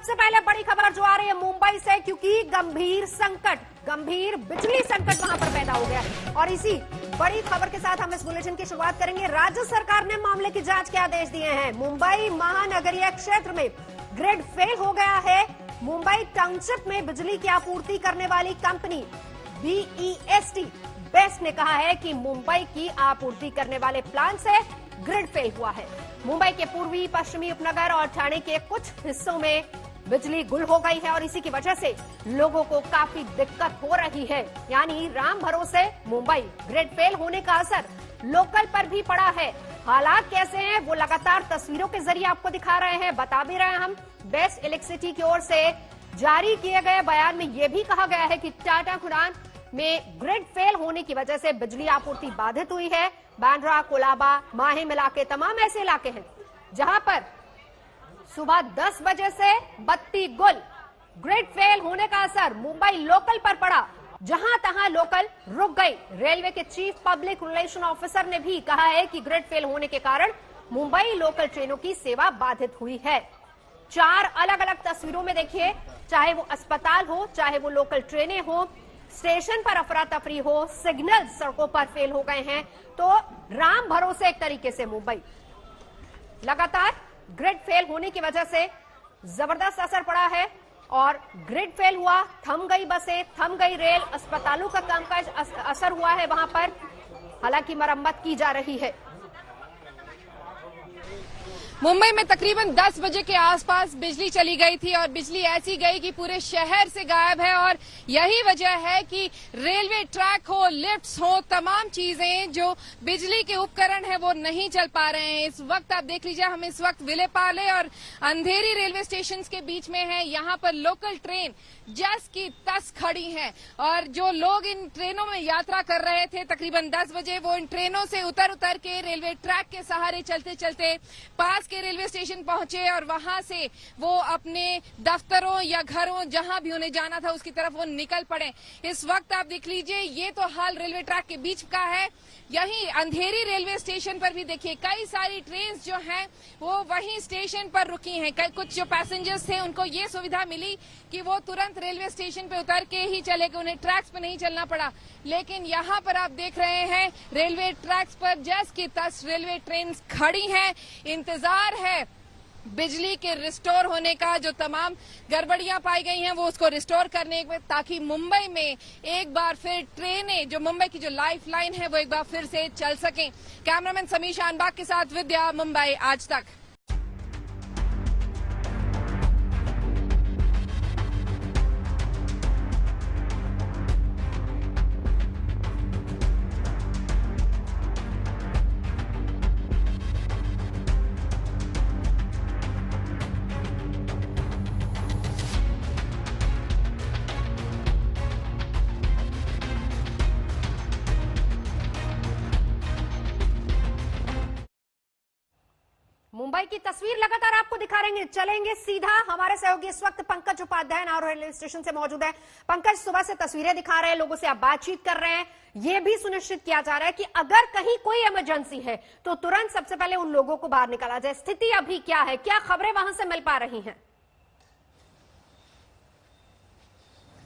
सबसे पहले बड़ी खबर जो आ रही है मुंबई से, क्योंकि गंभीर बिजली संकट वहां पर पैदा हो गया है। और इसी बड़ी खबर के साथ हम इस बुलेटिन की शुरुआत करेंगे। राज्य सरकार ने मामले की जांच के आदेश दिए हैं। मुंबई महानगरीय क्षेत्र में ग्रिड फेल हो गया है। मुंबई टाउनशिप में बिजली की आपूर्ति करने वाली कंपनी बेस्ट ने कहा है कि मुंबई की आपूर्ति करने वाले प्लांट से ग्रिड फेल हुआ है। मुंबई के पूर्वी पश्चिमी उपनगर और ठाणे के कुछ हिस्सों में बिजली गुल हो गई है और इसी की वजह से लोगों को काफी दिक्कत हो रही है। यानी राम भरोसे मुंबई, ग्रिड फेल होने का असर लोकल पर भी पड़ा है। हालात कैसे हैं वो लगातार तस्वीरों के जरिए आपको दिखा रहे हैं, बता भी रहे हैं हम। बेस्ट इलेक्ट्रिसिटी की ओर से जारी किए गए बयान में यह भी कहा गया है कि टाटा खुरान में ग्रिड फेल होने की वजह से बिजली आपूर्ति बाधित हुई है। बांद्रा, कोलाबा, माहिम इलाके तमाम ऐसे इलाके हैं जहां पर सुबह 10 बजे से बत्ती गुल। ग्रिड फेल होने का असर मुंबई लोकल पर पड़ा, जहां तहां लोकल रुक गई। रेलवे के चीफ पब्लिक रिलेशन ऑफिसर ने भी कहा है कि ग्रिड फेल होने के कारण मुंबई लोकल ट्रेनों की सेवा बाधित हुई है। 4 अलग अलग तस्वीरों में देखिए, चाहे वो अस्पताल हो, चाहे वो लोकल ट्रेनें हो, स्टेशन पर अफरा तफरी हो, सिग्नल सड़कों पर फेल हो गए हैं। तो राम भरोसे एक तरीके से मुंबई लगातार ग्रिड फेल होने की वजह से जबरदस्त असर पड़ा है। और ग्रिड फेल हुआ, थम गई बसें, थम गई रेल, अस्पतालों का कामकाज असर हुआ है वहां पर। हालांकि मरम्मत की जा रही है। मुंबई में तकरीबन 10 बजे के आसपास बिजली चली गई थी और बिजली ऐसी गई कि पूरे शहर से गायब है। और यही वजह है कि रेलवे ट्रैक हो, लिफ्ट्स हो, तमाम चीजें जो बिजली के उपकरण है वो नहीं चल पा रहे हैं। इस वक्त आप देख लीजिए, हम इस वक्त विलेपाले और अंधेरी रेलवे स्टेशन के बीच में है। यहाँ पर लोकल ट्रेन जस की तस खड़ी है और जो लोग इन ट्रेनों में यात्रा कर रहे थे तकरीबन 10 बजे, वो इन ट्रेनों से उतर के रेलवे ट्रैक के सहारे चलते चलते पास के रेलवे स्टेशन पहुंचे और वहां से वो अपने दफ्तरों या घरों जहां भी उन्हें जाना था उसकी तरफ वो निकल पड़े। इस वक्त आप देख लीजिए, ये तो हाल रेलवे ट्रैक के बीच का है। यही अंधेरी रेलवे स्टेशन पर भी देखिए, कई सारी ट्रेन जो हैं वो वहीं स्टेशन पर रुकी हैं। कुछ जो पैसेंजर्स थे उनको ये सुविधा मिली कि वो तुरंत रेलवे स्टेशन पे उतर के ही चले गए, उन्हें ट्रैक्स पे नहीं चलना पड़ा। लेकिन यहाँ पर आप देख रहे हैं रेलवे ट्रैक्स पर जस की तस रेलवे ट्रेन खड़ी हैं। इंतजार है बिजली के रिस्टोर होने का। जो तमाम गड़बड़ियां पाई गई हैं वो उसको रिस्टोर करने में, ताकि मुंबई में एक बार फिर ट्रेनें, जो मुंबई की जो लाइफ लाइन है वो एक बार फिर से चल सकें। कैमरामैन समीर शानबाग के साथ विद्या, मुंबई आज तक। मुंबई की तस्वीर लगातार आपको दिखा रहे हैं। चलेंगे सीधा, हमारे सहयोगी इस वक्त पंकज उपाध्याय नाहर रेलवे स्टेशन से मौजूद है। पंकज, सुबह से तस्वीरें दिखा रहे हैं, लोगों से आप बातचीत कर रहे हैं। यह भी सुनिश्चित किया जा रहा है कि अगर कहीं कोई इमरजेंसी है तो तुरंत सबसे पहले उन लोगों को बाहर निकाला जाए। स्थिति अभी क्या है, क्या खबरें वहां से मिल पा रही हैं?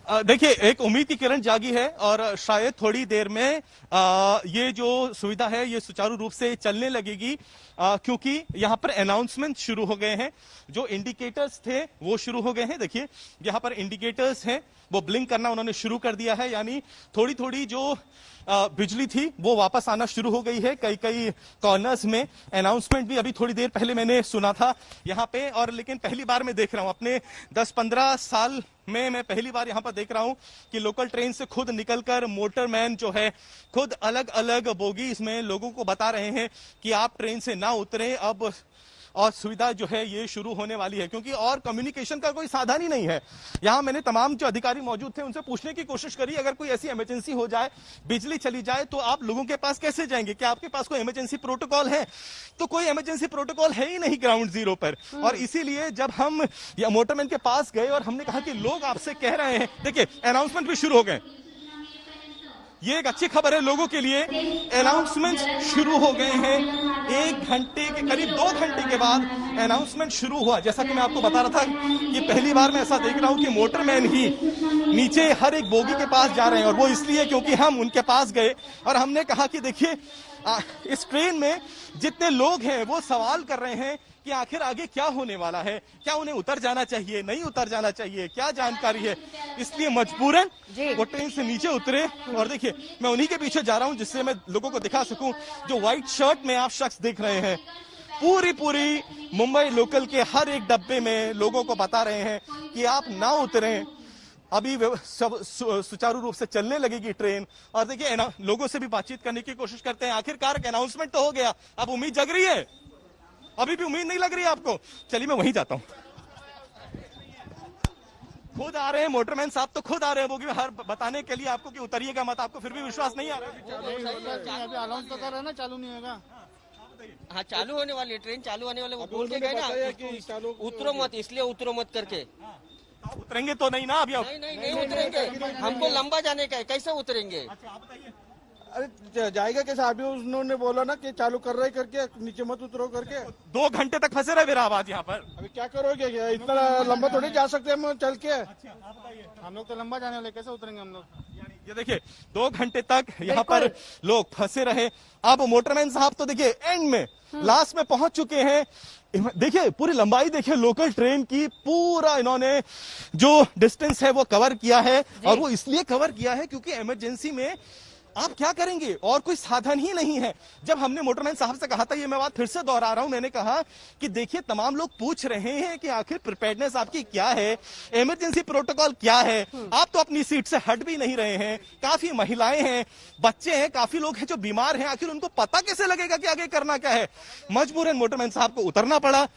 देखिए, एक उम्मीद की किरण जागी है और शायद थोड़ी देर में ये जो सुविधा है ये सुचारू रूप से चलने लगेगी, क्योंकि यहाँ पर अनाउंसमेंट शुरू हो गए हैं। जो इंडिकेटर्स थे वो शुरू हो गए हैं। देखिए, यहाँ पर इंडिकेटर्स हैं वो ब्लिंक करना उन्होंने शुरू कर दिया है। यानी थोड़ी थोड़ी जो बिजली थी वो वापस आना शुरू हो गई है। कई कई कॉर्नर्स में अनाउंसमेंट भी अभी थोड़ी देर पहले मैंने सुना था यहाँ पे। और लेकिन पहली बार मैं देख रहा हूँ, अपने 10-15 साल में मैं पहली बार यहाँ पर देख रहा हूँ कि लोकल ट्रेन से खुद निकलकर मोटरमैन जो है खुद अलग अलग बोगीज में लोगों को बता रहे हैं कि आप ट्रेन से ना उतरें अब, और सुविधा जो है ये शुरू होने वाली है। क्योंकि और कम्युनिकेशन का कोई साधन ही नहीं है। यहाँ मैंने तमाम जो अधिकारी मौजूद थे उनसे पूछने की कोशिश करी, अगर कोई ऐसी इमरजेंसी हो जाए, बिजली चली जाए, तो आप लोगों के पास कैसे जाएंगे? क्या आपके पास कोई इमरजेंसी प्रोटोकॉल है? तो कोई इमरजेंसी प्रोटोकॉल है ही नहीं ग्राउंड जीरो पर। और इसीलिए जब हम मोटरमैन के पास गए और हमने कहा कि लोग आपसे कह रहे हैं, देखिए अनाउंसमेंट भी शुरू हो गए। ये एक अच्छी खबर है लोगों के लिए। अनाउंसमेंट शुरू हो गए हैं। 1 घंटे के करीब 2 घंटे के बाद अनाउंसमेंट शुरू हुआ। जैसा कि मैं आपको बता रहा था कि पहली बार मैं ऐसा देख रहा हूं कि मोटरमैन ही नीचे हर एक बोगी के पास जा रहे हैं, और वो इसलिए क्योंकि हम उनके पास गए और हमने कहा कि देखिए इस ट्रेन में जितने लोग हैं वो सवाल कर रहे हैं कि आखिर आगे क्या होने वाला है, क्या उन्हें उतर जाना चाहिए, नहीं उतर जाना चाहिए, क्या जानकारी है। इसलिए मजबूरन वो ट्रेन से नीचे उतरे। और देखिए मैं उन्हीं के पीछे जा रहा हूं जिससे मैं लोगों को दिखा सकूं। जो व्हाइट शर्ट में आप शख्स देख रहे हैं, पूरी मुंबई लोकल के हर एक डब्बे में लोगों को बता रहे हैं कि आप ना उतरें, अभी सब सुचारू रूप से चलने लगेगी ट्रेन। और देखिए लोगों से भी बातचीत करने की कोशिश करते हैं। आखिरकार अनाउंसमेंट तो हो गया, अब उम्मीद जग रही है। अभी भी उम्मीद नहीं लग रही है आपको? चलिए मैं वहीं जाता हूं। खुद आ रहे हैं मोटरमैन साहब, तो खुद आ रहे हैं वो हर बताने के लिए आपको कि उतरिएगा मत। आपको फिर भी विश्वास नहीं आ रहा है? अभी अनाउंस तो कर रहा है ना, चालू नहीं होगा। हाँ चालू होने वाली है, ट्रेन चालू होने वाले। वो बोल के गए ना उतरो मत, इसलिए उतरो मत करके। उतरेंगे तो नहीं ना अभी? नहीं उतरेंगे, हमको लंबा जाने का है, कैसे उतरेंगे? अरे जाएगा कैसे? अभी उन्होंने बोला ना कि चालू कर रहे करके, नीचे मत उतरो करके। 2 घंटे तक फंसे रहे मेरा आवाज यहाँ पर। अभी क्या करोगे? इतना लंबा थोड़ी जा सकते हम चल के। हम लोग तो लंबा जाने वाले, कैसे उतरेंगे हम लोग? ये देखिए 2 घंटे तक यहाँ पर लोग फंसे रहे। अब मोटरमैन साहब तो देखिए एंड में लास्ट में पहुंच चुके हैं। देखिए पूरी लंबाई देखिए लोकल ट्रेन की, पूरा इन्होंने जो डिस्टेंस है वो कवर किया है। और वो इसलिए कवर किया है क्योंकि इमरजेंसी में आप क्या करेंगे, और कोई साधन ही नहीं है। जब हमने मोटरमैन साहब से कहा था, ये मैं बात फिर से दोहरा रहा हूं, मैंने कहा कि देखिए तमाम लोग पूछ रहे हैं कि आखिर प्रिपेयर्डनेस आपकी क्या है, इमरजेंसी प्रोटोकॉल क्या है। आप तो अपनी सीट से हट भी नहीं रहे हैं। काफी महिलाएं हैं, बच्चे हैं, काफी लोग हैं जो बीमार हैं। आखिर उनको पता कैसे लगेगा कि आगे करना क्या है? मजबूरन मोटरमैन साहब को उतरना पड़ा।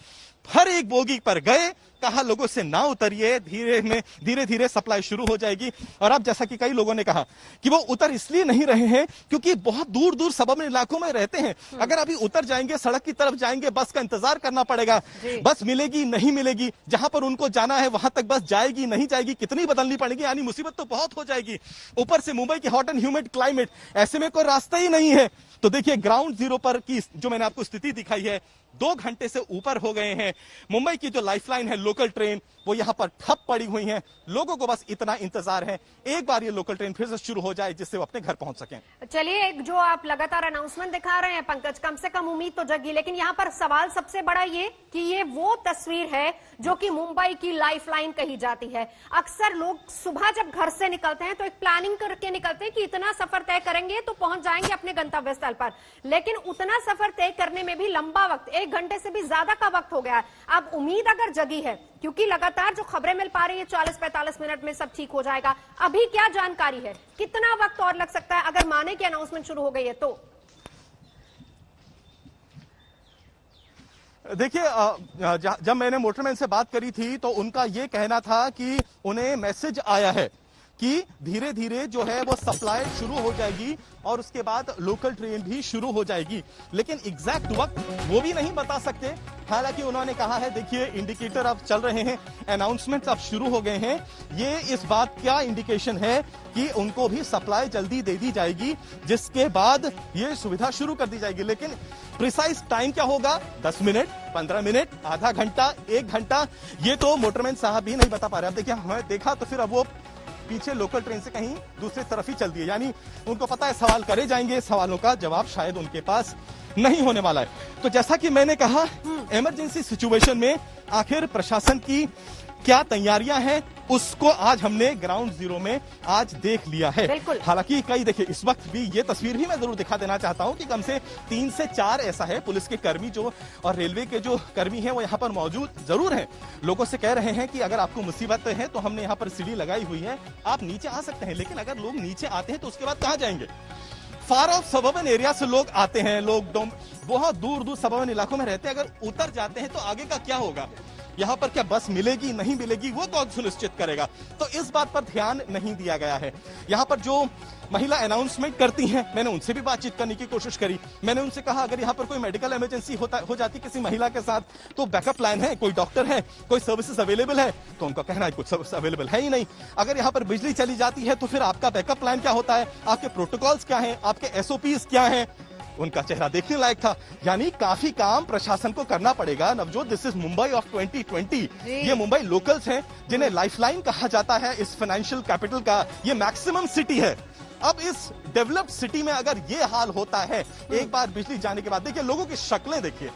हर एक बोगी पर गए, कहा लोगों से ना उतरिए, धीरे धीरे सप्लाई शुरू हो जाएगी। और अब जैसा कि कई लोगों ने कहा कि वो उतर इसलिए नहीं रहे हैं क्योंकि बहुत दूर दूर सबर्बन इलाकों में रहते हैं। अगर अभी उतर जाएंगे, सड़क की तरफ जाएंगे, बस का इंतजार करना पड़ेगा। बस मिलेगी नहीं मिलेगी, जहां पर उनको जाना है वहां तक बस जाएगी नहीं जाएगी, कितनी बदलनी पड़ेगी, यानी मुसीबत तो बहुत हो जाएगी। ऊपर से मुंबई की हॉट एंड ह्यूमिड क्लाइमेट, ऐसे में कोई रास्ता ही नहीं है। तो देखिए ग्राउंड जीरो पर की जो मैंने आपको स्थिति दिखाई है, 2 घंटे से ऊपर हो गए हैं। मुंबई की जो लाइफलाइन है लोकल ट्रेन, वो यहां पर ठप पड़ी हुई है। लोगों को बस इतना इंतजार है एक बार ये लोकल ट्रेन फिर से शुरू हो जाए जिससे वो अपने घर पहुंच सकें। चलिए, जो आप लगातार अनाउंसमेंट दिखा रहे हैं पंकज, कम से कम उम्मीद तो जगी। लेकिन यहाँ पर सवाल सबसे बड़ा ये कि ये वो तस्वीर है जो कि मुंबई की लाइफलाइन कही जाती है। अक्सर लोग सुबह जब घर से निकलते हैं तो एक प्लानिंग करके निकलते हैं कि इतना सफर तय करेंगे तो पहुंच जाएंगे अपने गंतव्य स्थल पर। लेकिन उतना सफर तय करने में भी लंबा वक्त, 1 घंटे से भी ज्यादा का वक्त हो गया है। अब उम्मीद अगर जगी है, क्योंकि लगातार जो खबरें मिल पा रही है 40-45 मिनट में सब ठीक हो जाएगा, अभी क्या जानकारी है, कितना वक्त और लग सकता है अगर माने कि अनाउंसमेंट शुरू हो गई है तो? देखिए जब मैंने मोटरमैन से बात करी थी तो उनका यह कहना था कि उन्हें मैसेज आया है कि धीरे धीरे जो है वो सप्लाई शुरू हो जाएगी और उसके बाद लोकल ट्रेन भी शुरू हो जाएगी। लेकिन एग्जैक्ट वक्त वो भी नहीं बता सकते। हालांकि उन्होंने कहा है देखिए इंडिकेटर अब चल रहे हैं, अनाउंसमेंट्स अब शुरू हो गए हैं। ये इस बात का इंडिकेशन है कि उनको भी सप्लाई जल्दी दे दी जाएगी, जिसके बाद ये सुविधा शुरू कर दी जाएगी। लेकिन प्रिसाइज टाइम क्या होगा, 10 मिनट, 15 मिनट, आधा घंटा, 1 घंटा, ये तो मोटरमैन साहब भी नहीं बता पा रहे। अब देखिए हमें देखा तो फिर अब वो पीछे लोकल ट्रेन से कहीं दूसरी तरफ ही चल दिए, यानी उनको पता है सवाल करे जाएंगे, सवालों का जवाब शायद उनके पास नहीं होने वाला है। तो जैसा कि मैंने कहा, इमरजेंसी सिचुएशन में आखिर प्रशासन की क्या तैयारियां हैं उसको आज हमने ग्राउंड जीरो में आज देख लिया है। हालांकि कई देखिए इस वक्त भी ये तस्वीर भी मैं जरूर दिखा देना चाहता हूं कि कम से 3 से 4 ऐसा है पुलिस के कर्मी जो और रेलवे के जो कर्मी हैं वो यहाँ पर मौजूद जरूर हैं। लोगों से कह रहे हैं कि अगर आपको मुसीबत है तो हमने यहाँ पर सीढ़ी लगाई हुई है, आप नीचे आ सकते हैं। लेकिन अगर लोग नीचे आते हैं तो उसके बाद कहाँ जाएंगे? फार ऑफ सबर्बन एरिया से लोग आते हैं, लोग बहुत दूर दूर सबर्बन इलाकों में रहते हैं। अगर उतर जाते हैं तो आगे का क्या होगा? यहाँ पर क्या बस मिलेगी नहीं मिलेगी वो कौन सुनिश्चित करेगा? तो इस बात पर ध्यान नहीं दिया गया है। यहाँ पर जो महिला अनाउंसमेंट करती हैं, मैंने उनसे भी बातचीत करने की कोशिश करी। मैंने उनसे कहा अगर यहाँ पर कोई मेडिकल इमरजेंसी हो जाती किसी महिला के साथ तो बैकअप प्लान है, कोई डॉक्टर है, कोई सर्विसेज अवेलेबल है? तो उनका कहना है कुछ सर्विस अवेलेबल है ही नहीं। अगर यहाँ पर बिजली चली जाती है तो फिर आपका बैकअप प्लान क्या होता है, आपके प्रोटोकॉल्स क्या हैं, आपके एसओपीज क्या हैं? उनका चेहरा देखने लायक था। यानी काफी काम प्रशासन को करना पड़ेगा। Navjot, this is Mumbai of 2020। ये मुंबई लोकल्स हैं जिन्हें लाइफलाइन कहा जाता है इस फाइनेंशियल कैपिटल का। ये मैक्सिमम सिटी है। अब इस डेवलप्ड सिटी में अगर ये हाल होता है एक बार बिजली जाने के बाद, देखिए लोगों की शक्लें देखिए,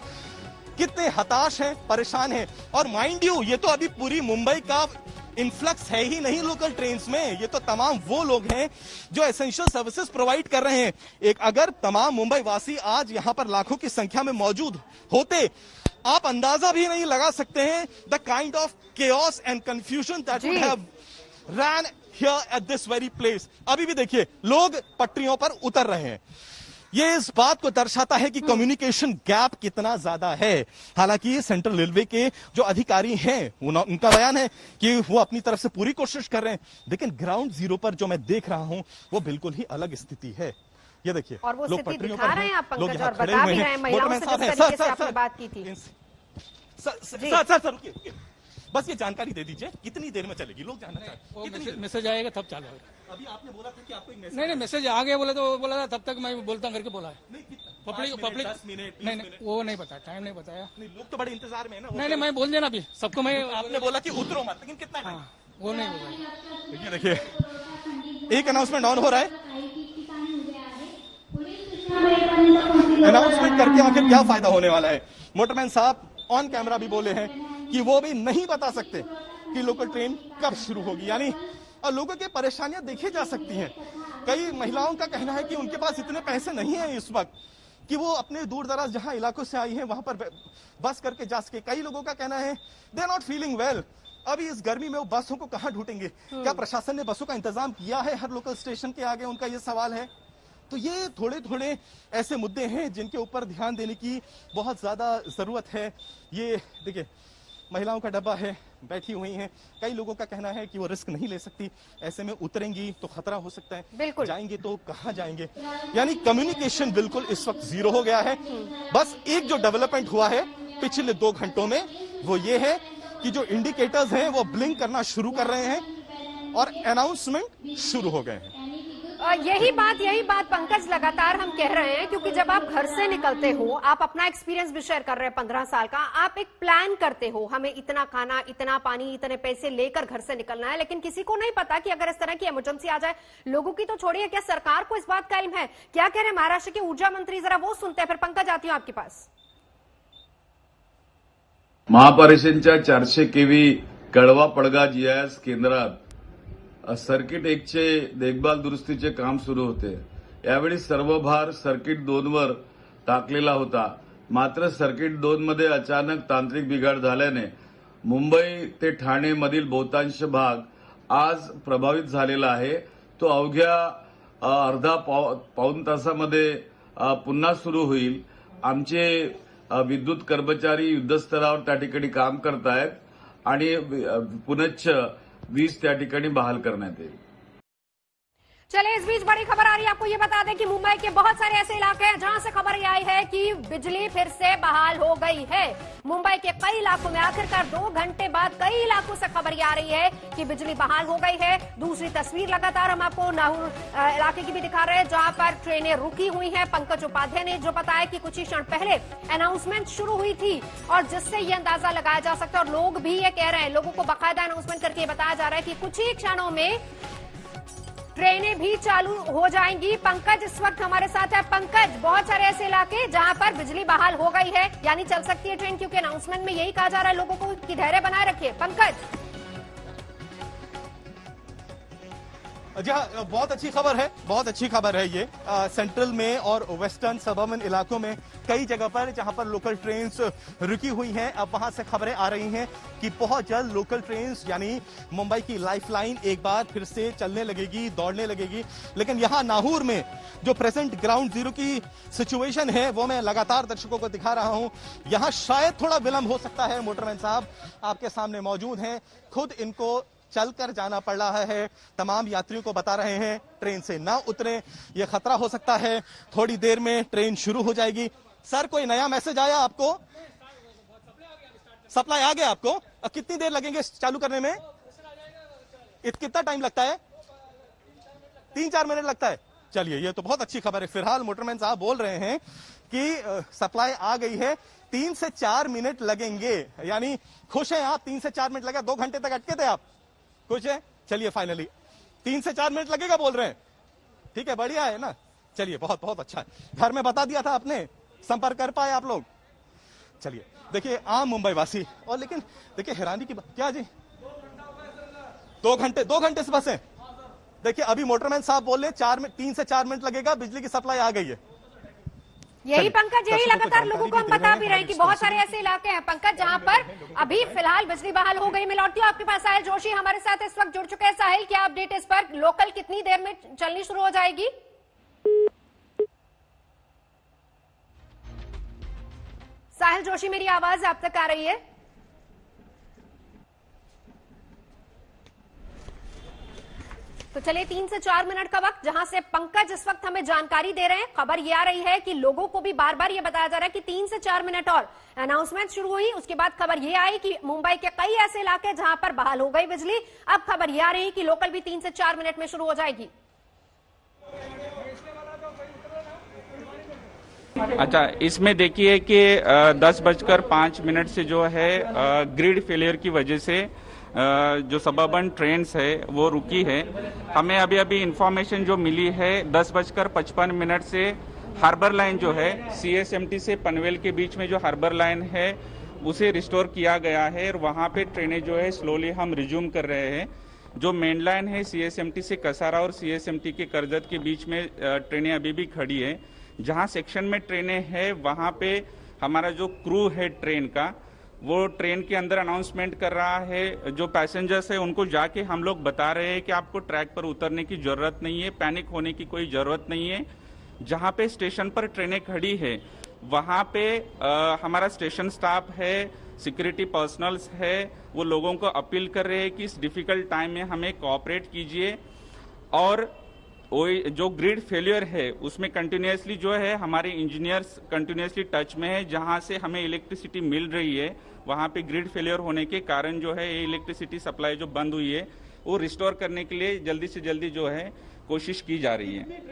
कितने हताश हैं, परेशान हैं। और माइंड यू, ये तो अभी पूरी मुंबई का इन्फ्लक्स है ही नहीं लोकल ट्रेन्स में। ये तो तमाम वो लोग हैं जो एसेंशियल सर्विसेज प्रोवाइड कर रहे हैं। एक अगर तमाम मुंबई वासी आज यहां पर लाखों की संख्या में मौजूद होते, आप अंदाजा भी नहीं लगा सकते हैं the kind of chaos and confusion that would have reigned here at this very place. अभी भी देखिए लोग पटरियों पर उतर रहे हैं। ये इस बात को दर्शाता है कि कम्युनिकेशन गैप कितना ज्यादा है। हालांकि सेंट्रल रेलवे के जो अधिकारी हैं उनका बयान है कि वो अपनी तरफ से पूरी कोशिश कर रहे हैं, लेकिन ग्राउंड जीरो पर जो मैं देख रहा हूं वो बिल्कुल ही अलग स्थिति है। ये देखिए और वो लोग स्थिति पटरियों दिखा पर रहे हैं हैं, आप लोग पंकज, यहाँ और खड़े बता हुए भी रहे हैं। हैं महिलाओं से जिस तरीके से आपने बात की थी। सर रुकिए, बस ये जानकारी दे दीजिए कितनी देर में चलेगी, लोग जानना चाहते हैं। मैसेज आएगा तब चालू होगा। अभी आपने बोला था कि आपको एक मैसेज नहीं मैसेज आ गया बोला तो बोला था, तब तक मैं बोलता करके बोला है। पब्लिक 10 मिनट नहीं वो नहीं बताया, टाइम नहीं बताया। नहीं, लोग तो बड़े इंतजार में है ना। नहीं मैं बोल देना अभी सबको। मैं आपने बोला कि उतरो मत, लेकिन कितना टाइम? वो नहीं बोला। देखिए एक अनाउंसमेंट ऑन हो रहा है। अनाउंसमेंट करके आखिर क्या फायदा होने वाला है? मोटरमैन साहब ऑन कैमरा भी बोले हैं कि वो भी नहीं बता सकते कि लोकल ट्रेन कब शुरू होगी। यानी और लोगों की परेशानियां देखी जा सकती हैं। कई महिलाओं का कहना है कि उनके पास इतने पैसे नहीं हैं इस वक्त कि वो अपने दूर दराज जहां इलाकों से आई हैं वहां पर बस करके जा सके। कई लोगों का कहना है they are not feeling well. अभी इस गर्मी में वो बसों को कहां ढूंढेंगे? क्या प्रशासन ने बसों का इंतजाम किया है हर लोकल स्टेशन के आगे? उनका ये सवाल है। तो ये थोड़े थोड़े ऐसे मुद्दे हैं जिनके ऊपर ध्यान देने की बहुत ज्यादा जरूरत है। ये देखिए महिलाओं का डब्बा है, बैठी हुई हैं। कई लोगों का कहना है कि वो रिस्क नहीं ले सकती, ऐसे में उतरेंगी तो खतरा हो सकता है, बिल्कुल जाएंगे तो कहां जाएंगे? यानी कम्युनिकेशन बिल्कुल इस वक्त जीरो हो गया है। बस एक जो डेवलपमेंट हुआ है पिछले 2 घंटों में वो ये है कि जो इंडिकेटर्स हैं वो ब्लिंक करना शुरू कर रहे हैं और अनाउंसमेंट शुरू हो गए हैं। यही बात पंकज लगातार हम कह रहे हैं, क्योंकि जब आप घर से निकलते हो, आप अपना एक्सपीरियंस भी शेयर कर रहे हैं 15 साल का, आप एक प्लान करते हो, हमें इतना खाना, इतना पानी, इतने पैसे लेकर घर से निकलना है, लेकिन किसी को नहीं पता कि अगर इस तरह की इमरजेंसी आ जाए, लोगों की तो छोड़िए, क्या सरकार को इस बात का इल्म है? क्या कह रहे हैं महाराष्ट्र के ऊर्जा मंत्री, जरा वो सुनते हैं, फिर पंकज आती हूं आपके पास। महापारेषणच्या 400 केव्ही कळवा पडगा जीआयएस केंद्रात सर्किट 1चे देखभाल दुरुस्तीचे काम सुरू होते। यावेळी सर्व भार सर्किट 2 वर टाकलेला होता, मात्र सर्किट 2 मध्ये अचानक तांत्रिक बिघाड झाल्याने मुंबई ते ठाणे मधील बहुतांश भाग आज प्रभावित झालेला आहे। तो अवघ्या अर्धा पाऊण तासामध्ये पुन्हा सुरू होईल। आमचे विद्युत कर्मचारी युद्धस्तरावर त्या ठिकाणी काम करतायत आणि पुनश्च 20 त्या ठिकाणी बहाल करण्यात येईल। चलिए, इस बीच बड़ी खबर आ रही है, आपको ये बता दें कि मुंबई के बहुत सारे ऐसे इलाके हैं जहां से खबर ये आई है कि बिजली फिर से बहाल हो गई है। मुंबई के कई इलाकों में आखिरकार 2 घंटे बाद कई इलाकों से खबर ये आ रही है कि बिजली बहाल हो गई है। दूसरी तस्वीर लगातार हम आपको नाहूर इलाके की भी दिखा रहे हैं, जहां पर ट्रेनें रुकी हुई हैं। पंकज उपाध्याय ने जो बताया कि कुछ ही क्षण पहले अनाउंसमेंट शुरू हुई थी और जिससे ये अंदाजा लगाया जा सकता है, और लोग भी ये कह रहे हैं, लोगों को बाकायदा अनाउंसमेंट करके बताया जा रहा है कि कुछ ही क्षणों में ट्रेनें भी चालू हो जाएंगी। पंकज इस वक्त हमारे साथ है। पंकज, बहुत सारे ऐसे इलाके जहां पर बिजली बहाल हो गई है, यानी चल सकती है ट्रेन, क्योंकि अनाउंसमेंट में यही कहा जा रहा है लोगों को कि धैर्य बनाए रखिए। पंकज, जी हाँ, बहुत अच्छी खबर है, बहुत अच्छी खबर है ये। सेंट्रल में और वेस्टर्न सबर्बन इलाकों में कई जगह पर जहां पर लोकल ट्रेन्स रुकी हुई हैं, अब वहां से खबरें आ रही हैं कि बहुत जल्द लोकल ट्रेन्स यानी मुंबई की लाइफलाइन एक बार फिर से चलने लगेगी, दौड़ने लगेगी। लेकिन यहां नाहूर में जो प्रेजेंट ग्राउंड जीरो की सिचुएशन है वो मैं लगातार दर्शकों को दिखा रहा हूं। यहां शायद थोड़ा विलंब हो सकता है। मोटरमैन साहब आपके सामने मौजूद हैं, खुद इनको चलकर जाना पड़ रहा है। तमाम यात्रियों को बता रहे हैं ट्रेन से ना उतरें, यह खतरा हो सकता है। थोड़ी देर में ट्रेन शुरू हो जाएगी। सर, कोई नया मैसेज आया आपको? सप्लाई आ गया आपको? अब कितनी देर लगेंगे चालू करने में? कितना टाइम लगता है? 3-4 मिनट लगता है। चलिए, ये तो बहुत अच्छी खबर है। फिलहाल मोटरमैन साहब बोल रहे हैं कि सप्लाई आ गई है, 3 से 4 मिनट लगेंगे। यानी खुश हैं आप? 3 से 4 मिनट लगा, 2 घंटे तक अटके थे आप, खुश है? चलिए, फाइनली 3 से 4 मिनट लगेगा बोल रहे हैं। ठीक है, बढ़िया है ना। चलिए, बहुत बहुत अच्छा है। घर में बता दिया था आपने, संपर्क कर पाए आप लोग? चलिए, देखिए आम मुंबई वासी, और लेकिन देखिए हैरानी की बात क्या जी, 2 घंटे से बस है। देखिए अभी मोटरमैन साहब बोल रहे 3 से 4 मिनट लगेगा, बिजली की सप्लाई आ गई है। यही पंकज, यही लगातार लोगों को हम बता भी रहे हैं कि बहुत सारे ऐसे इलाके हैं पंकज जहां पर अभी फिलहाल बिजली बहाल हो गई। मैं लौटती हूँ आपके पास। साहिल जोशी हमारे साथ इस वक्त जुड़ चुके हैं। साहिल, क्या अपडेट इस पर? लोकल कितनी देर में चलनी शुरू हो जाएगी? साहिल जोशी, मेरी आवाज आप तक आ रही है? तो चलिए, 3 से 4 मिनट का वक्त, जहां से पंकज इस वक्त हमें जानकारी दे रहे हैं। खबर ये आ रही है कि लोगों को भी बार बार ये बताया जा रहा है कि 3 से 4 मिनट और। अनाउंसमेंट शुरू हुई, उसके बाद खबर ये आई कि मुंबई के कई ऐसे इलाके जहां पर बहाल हो गई बिजली। अब खबर ये आ रही है कि लोकल भी 3 से 4 मिनट में शुरू हो जाएगी। अच्छा, इसमें देखिए कि 10:05 से जो है ग्रिड फेलियर की वजह से जो सबर्बन ट्रेन्स है वो रुकी है। हमें अभी अभी इंफॉर्मेशन जो मिली है 10:55 से हार्बर लाइन जो है CSMT से पनवेल के बीच में जो हार्बर लाइन है उसे रिस्टोर किया गया है, और वहाँ पे ट्रेनें जो है स्लोली हम रिज्यूम कर रहे हैं। जो मेन लाइन है CSMT से कसारा और CSMT के करजत के बीच में ट्रेनें अभी भी खड़ी है। जहाँ सेक्शन में ट्रेनें हैं वहाँ पे हमारा जो क्रू है ट्रेन का, वो ट्रेन के अंदर अनाउंसमेंट कर रहा है। जो पैसेंजर्स है उनको जाके हम लोग बता रहे हैं कि आपको ट्रैक पर उतरने की जरूरत नहीं है, पैनिक होने की कोई जरूरत नहीं है। जहाँ पे स्टेशन पर ट्रेनें खड़ी है वहाँ पे हमारा स्टेशन स्टाफ है, सिक्योरिटी पर्सनल्स है, वो लोगों को अपील कर रहे हैं कि इस डिफिकल्ट टाइम में हमें कोऑपरेट कीजिए। और जो ग्रिड फेलियर है उसमें कंटिन्यूसली जो है हमारे इंजीनियर्स कंटिन्यूसली टच में है। जहां से हमें इलेक्ट्रिसिटी मिल रही है वहां पे ग्रिड फेलियर होने के कारण जो है ये इलेक्ट्रिसिटी सप्लाई जो बंद हुई है वो रिस्टोर करने के लिए जल्दी से जल्दी जो है कोशिश की जा रही है।